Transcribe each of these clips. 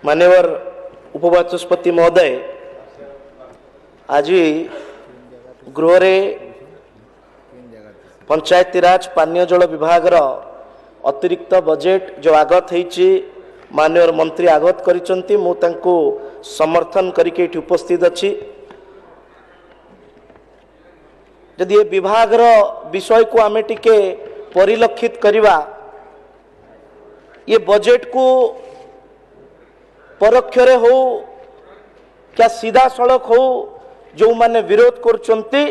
मान्यवर उपवाचस्पति महोदय, आज गृह पंचायती राज पानीय जल विभाग अतिरिक्त बजेट जो आगत होती माननीय मंत्री आगत करिसेंती, मु तांको समर्थन करके उपस्थित अच्छी। जदि ये विभाग विषय को आमे टिके परिलक्षित करिवा, ये बजेट को परोक्षरे हो क्या सीधा सड़क हो जो माने विरोध करचंती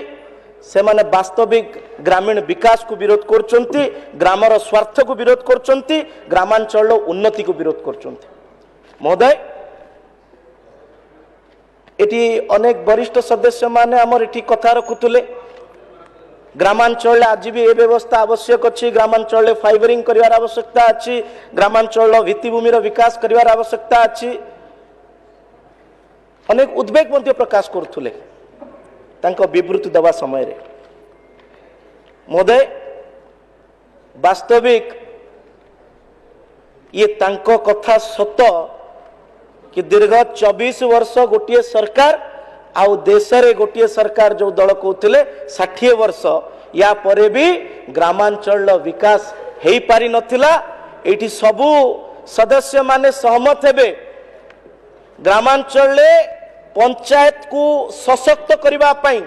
से माने वास्तविक ग्रामीण विकास को विरोध करचंती, ग्रामर स्वार्थ को विरोध करचंती, ग्रामांचल उन्नति को विरोध करचंती। महोदय, एटी अनेक वरिष्ठ सदस्य माने हमर एटी कथा रखुतले, ग्रामांचल आज भी ए व्यवस्था आवश्यक अच्छी, ग्रामांचल फाइबरिंग करिवार आवश्यकता अच्छी, ग्रामांचल भित्तिभूमि विकास करिवार आवश्यकता अच्छी। अनेक उद्वेग मध्य प्रकाश करुले तांको विवृत्ति दवा समय रे। महोदय, वास्तविक ये तांको कथा सत कि दीर्घ 24 वर्ष गोटे सरकार आउ देश रे गोटे सरकार जो दल कहते 60 वर्ष या परे भी ग्रामांचल विकास हेई पारि नथिला। एठी सबु सदस्य माने सहमत हेबे, ग्रामांचल पंचायत को सशक्त करबा पई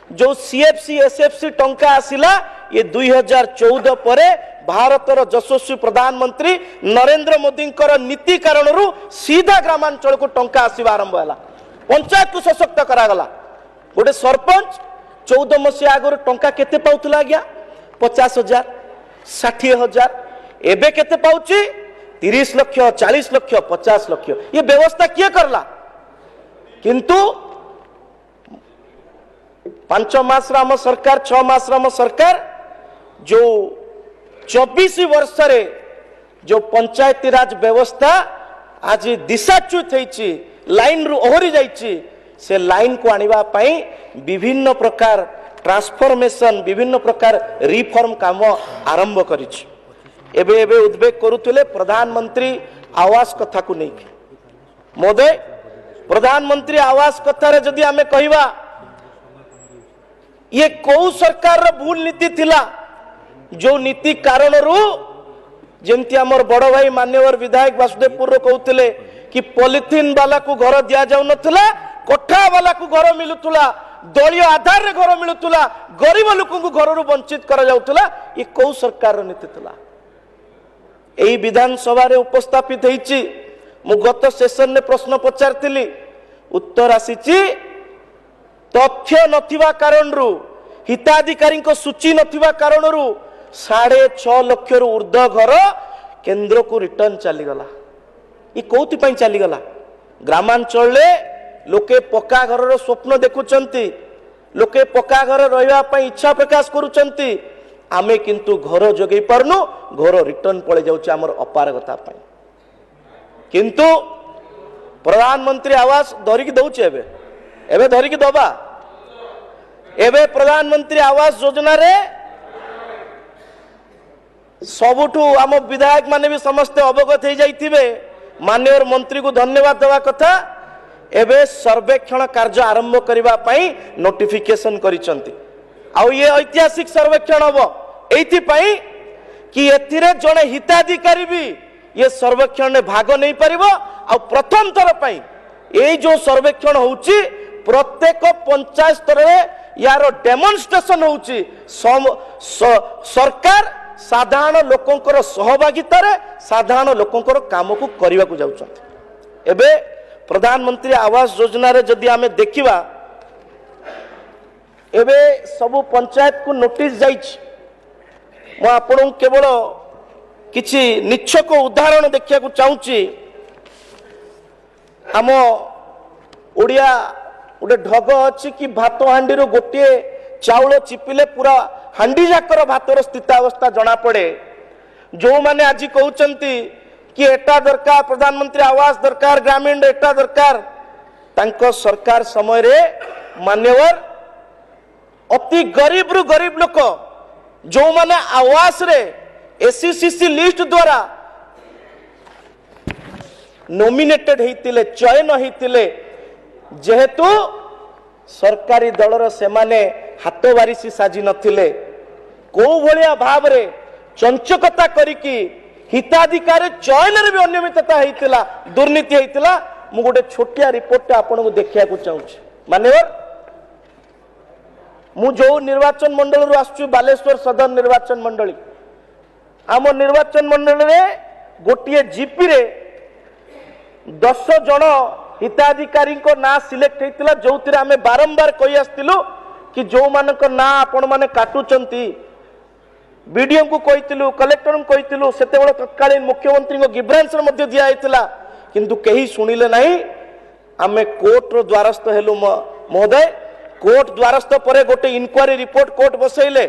जो सीएफसी एसएफसी टंका आसिला, ये 2014 परे भारतर यशस्वी प्रधानमंत्री नरेंद्र मोदी नीति कारण सीधा ग्रामांचल को टंका आसवा आरंभ है। पंचायत को सशक्त करागला। गोटे सरपंच 14 मसीहा आगर टंका केते पाउतला आज्ञा 50,000 60,000, एबे केते पाउची 30 लाख 40 लाख 50 लाख। ये व्यवस्था किए करला? किंतु 5 मास राम सरकार 6 मास राम सरकार जो 24 वर्ष रे जो पंचायती राज व्यवस्था आज दिशाच्युत होईची, लाइन रु ओहरी जाइची, से लाइन को आनिबा पई विभिन्न प्रकार ट्रांसफॉर्मेशन विभिन्न प्रकार रिफॉर्म काम आरंभ करिछि। एबे एबे उद्वेग करुतले प्रधानमंत्री आवास कथा को नहीं। महोदय, प्रधानमंत्री आवास कथा रे जदि आमे कहिबा, ये कौ सरकार रो भूल नीति थिला जो नीति कारण रु जेमती हमर बड़ भाई मान्यवर विधायक वासुदेवपुर रो कहउतले कि पॉलिथिन वाला को घर दिया जाउ नथला, कोठा वाला को घर मिलुतला, दलीय आधार रे घर मिलुतला, गरीब लोक को घर रु वंचित करा जाउतला। ये कौ सरकार रो नीति थिला? एई विधानसभा रे उपस्थापित हेछि। मु गत सेशन ने प्रश्न पचारथिली, उत्तर आसीछि तथ्य नथिबा कारण रु हिताधिकारी को सूची नथिबा कारण रु 6.5 लाख रु ऊर्ध्व घर केंद्र को रिटर्न चली गला। ये कोथि पई चली गला? ग्रामांचल लोके पक्का घर रो स्वप्न देखुचंती, लोके पक्का घर रहिबा पई इच्छा प्रकाश करूचंती, आमे किंतु घर जोगै परनु, घर रिटर्न पळे जाउची हमर अपारगता पई। किंतु प्रधानमंत्री आवास धरिकी दउचे, एबे धरिकी दबा। एबे प्रधानमंत्री आवास योजना रे सबुठू आम विधायक माने भी समस्त अवगत हो जाइथिबे। माननीय मंत्री को धन्यवाद देवा कथा। एबे सर्वेक्षण कार्य आरंभ करबा पई नोटिफिकेशन करिसंती। आउ ये ऐतिहासिक सर्वेक्षण हबो एथि पई कि एथिरे जणे हिताधिकारी भी ये सर्वेक्षण में भाग नहीं पारिबो। आ प्रथम थर पई ए जो सर्वेक्षण होउची प्रत्येक पंचायत स्तर रे यार डेमोन्स्ट्रेशन होउची। सरकार साधारण लोकंकर सहभागिता रे साधारण लोकंकर काम को करबा को जाउछंती। एबे प्रधानमंत्री आवास योजना रे जदि आमे देखिबा, एबे सबु पंचायत को नोटिस जाइछि। मु आपन केवल किछि निच्छक उदाहरण देखिया को चाहूची। आम ओडिया गोटे ढग अच्छी कि भात हांडी रो गोटे चाउल चिपिले पूरा हांडी जाकर भातर स्थितावस्था जना पड़े। जो माने आज कहउचंती कि एटा दरकार, प्रधानमंत्री आवास दरकार, ग्रामीण एटा दरकार, तांको सरकार समय रे मान्यवर अति गरीब रु गरीब लोक जो माने आवास रे एससीसीसी लिस्ट द्वारा नॉमिनेटेड होइतिले चयन होइतिले जेहेतु सरकारी दलर सेमाने हाथ बारिशी साजी नथिले को भलिया भाव रे चंचकता करिकी हिताधिकारी चयन रे भी अनियमितता होइतिला दुर्नीति होइतिला मु गोटे छोटिया रिपोर्ट आपन को देखिया को चाहूछी मान्यवर मु जो निर्वाचन मंडल रु आसछु बालेश्वर सदर निर्वाचन मंडली आम निर्वाचन मंडल रे गोटिए जीपी रे 10 जन हिताधिकारी को ना सिलेक्ट होइतिला जोतिर आमे बारंबार कहि आस्तिलु कि जो मानक ना आपण माने काटुचंती बीडीएम को कहितिलु कलेक्टर को कहितिलु सेते बेले तत्कालीन मुख्यमंत्री को गिब्रांस मध्ये दिया आइतिला किंतु कहीं शुणिले नहीं आमे कोर्ट रो द्वारस्थ हेलु महोदय कोर्ट द्वारस्थ परे गोटे इनक्वारी रिपोर्ट कोर्ट बसैले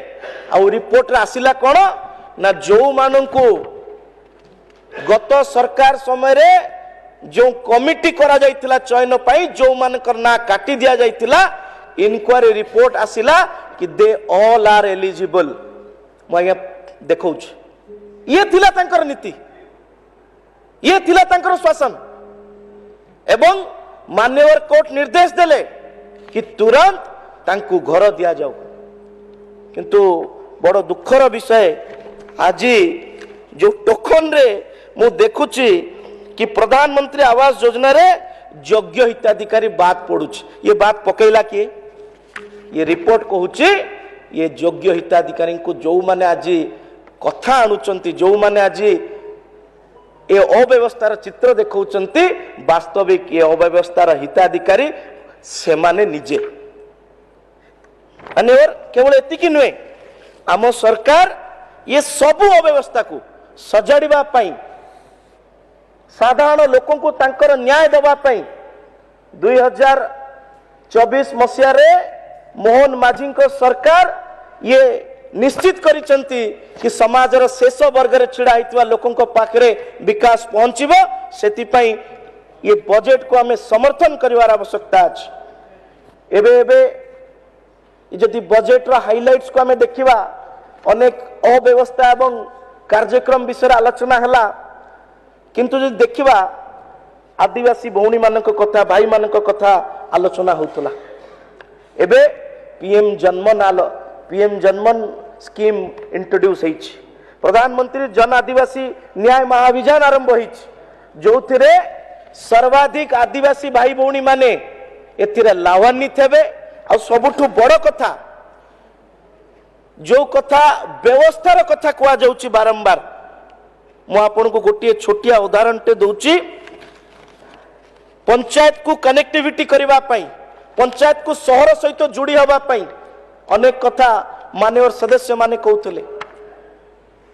आ रिपोर्ट रे आसिला कोन ना जो माननकु गत सरकार समय रे जो कमिटी करा जाइतिला चयन पाई जो मानकर ना काटी दिया जाइतिला इनक्वारी रिपोर्ट आसिला कि दे ऑल आर एलिजिबल मैं देखौ ये थिला तांकर नीति ये थिला तांकर शासन एवं मान्यवर कोर्ट निर्देश देले कि तुरंत तांकु घर दिया जाऊ किंतु बड़ दुखर विषय आज जो टोकन रे मु देखुची कि प्रधानमंत्री आवास योजना रे योग्य हिताधिकारी बात पड़ुची ये बात पकेला किए ये रिपोर्ट कहूची ये योग्य हिताधिकारी को जो माने आज कथा आणुचंती जो माने आज ए अव्यवस्थार चित्र देखौचंती वास्तविक ये अव्यवस्थार हिताधिकारी से माने निजे अनेवर केवल एतिकी नुहे आम सरकार ये सबु अव्यवस्था को सजाड़िबा पई साधारण लोकों को तांकर न्याय देबा पई 2024 मसिया रे मोहन माझी को सरकार ये निश्चित करिसंती कि समाजर शेष वर्ग रे छिड़ा हितवा लोकों को पाखरे विकास पहुंचीबो सेति पई ये बजेट को हमें समर्थन करिवार आवश्यकता अछि एबे एबे यदि बजेट रो हाइलाइट्स को हमें देखिबा अनेक अव्यवस्था एवं कार्यक्रम विषय आलोचना हला किंतु जो देखिबा आदिवासी भौणी मानक कथा भाई मानक कथा आलोचना होतला एबे पीएम जन्मन स्कीम इंट्रोड्यूस होइछ प्रधानमंत्री जन आदिवासी न्याय महाअभियान आरंभ होइछ जो थिरे सर्वाधिक आदिवासी भाई भौणी माने एथिरे लाभान्वित हेबे आ सबुठु बड़ कथा जो कथा व्यवस्थार कथा कुआ जाउची बारंबार मु आपन को गोटे छोटिया उदाहरण टे दउची पंचायत को कनेक्टिविटी करबा पई पंचायत को शहर सहित जोड़ी हबा पई अनेक कथा माननीय सदस्य माने कहउतले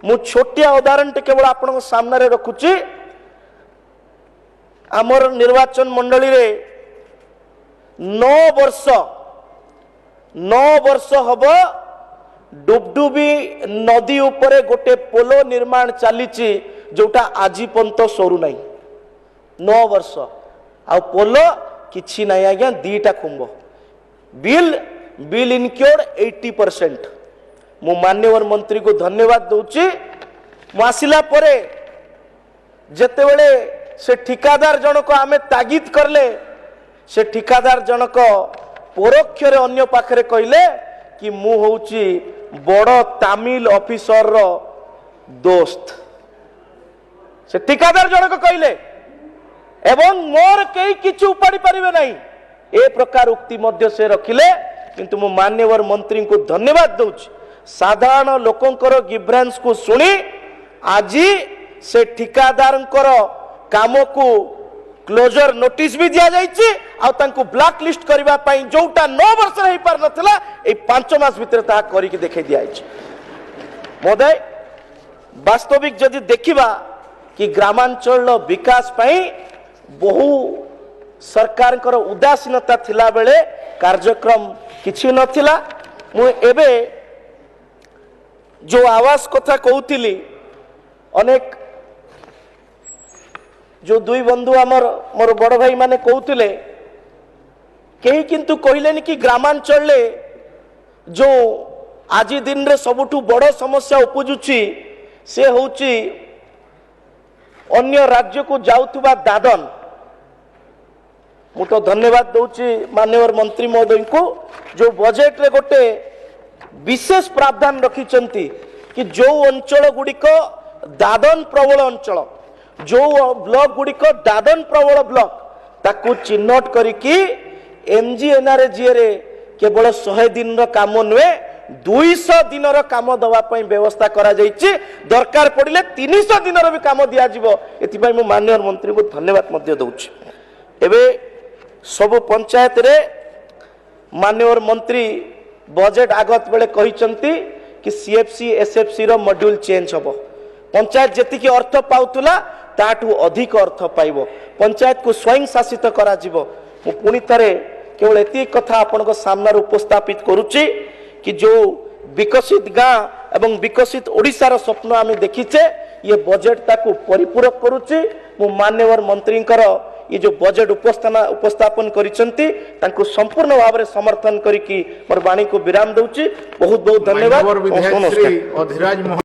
मु छोटिया उदाहरण टे केवल आपन को सामने रे रखुची आमर निर्वाचन मंडली रे 9 वर्ष हबो डुबडुबी नदी उपरे गोटे पोलो निर्माण चलीची जोटा आजी पंत सरू नहीं 9 वर्ष आ पोलो किछि नहीं आज्ञा दीटा खुंब बिल इनक्योर्ड 80% मु मान्यवर मंत्री को धन्यवाद दूची मु आसिला परे जेते बेले से ठिकादार जनक आमे तागिद करले से ठिकादार जनक परोक्ष रे अन्य पाखरे कहले कि मु होउची बड़ तामिल ऑफिसर रो दोस्त से ठिकादार जनक कहले एवं मोर कई किछु उपाड़ी परिबे नहीं ए प्रकार उक्ति मध्य से रखिले किंतु मु मान्यवर मंत्री को धन्यवाद दूची साधारण लोकंकर गिब्रांस को सुनी आजी से ठिकादार काम को क्लोजर नोटिस भी दिया जाइए आ तांको ब्लैक लिस्ट करबा पई जोटा 9 वर्ष रही पार नथिला ए 5 मास भीतर ता करिक देखै दिया आइछ महोदय वास्तविक जदि देखिबा कि ग्रामांचल विकास पई बहु सरकार कर उदासीनता थिला बेले कार्यक्रम किछि नथिला मु एबे जो आवास कथा कहूतिली अनेक जो दुई बंधु आमर मोर बड़ भाई माने कहते कहीं किंतु कहले कि ग्रामांचल जो आज दिन रे सबुठु बड़ समस्या उपजुची से होची अन्य राज्य को जाउथुबा दादन मु तो धन्यवाद दूची माननीय मंत्री महोदय को जो बजेट रे गोटे विशेष प्रावधान रखिचंती कि जो अंचल गुड़िक दादन प्रबल अंचल जो ब्लॉक गुड़िक दादन प्रबल ब्लॉक ताकू चिन्हट करिकी एमजीएनआरजीए रे केवल 100 दिन रो काम नुए 200 दिन रो काम दवा पई व्यवस्था करा जायछि दरकार पड़िले 300 दिन रो भी काम दिया जिवो एति पई मु माननीय मंत्री को धन्यवाद मध्य दउछि। एबे सब पंचायत रे माननीय मंत्री बजेट आगत बेले कहिसंती कि सीएफसी एसएफसी रो मॉड्यूल चेंज होबो पंचायत जेतिकी अर्थ पाउतुला ताठू अधिक अर्थ पाइबो पंचायत को स्वयं शासित करा जिवो मु पुनी थरे केवल एति कथा आपनको सामने उपस्थापित करूची कि जो विकसित गाँ एवं विकसित ओडिशार स्वप्न आम देखीचे ये बजेट ताकू परिपूरक करूची मु माननीय मंत्री ये जो बजेट उपस्थापन करिसंती तांको संपूर्ण भाव में समर्थन करिकी मोर वाणी को विराम दउची। बहुत बहुत धन्यवाद।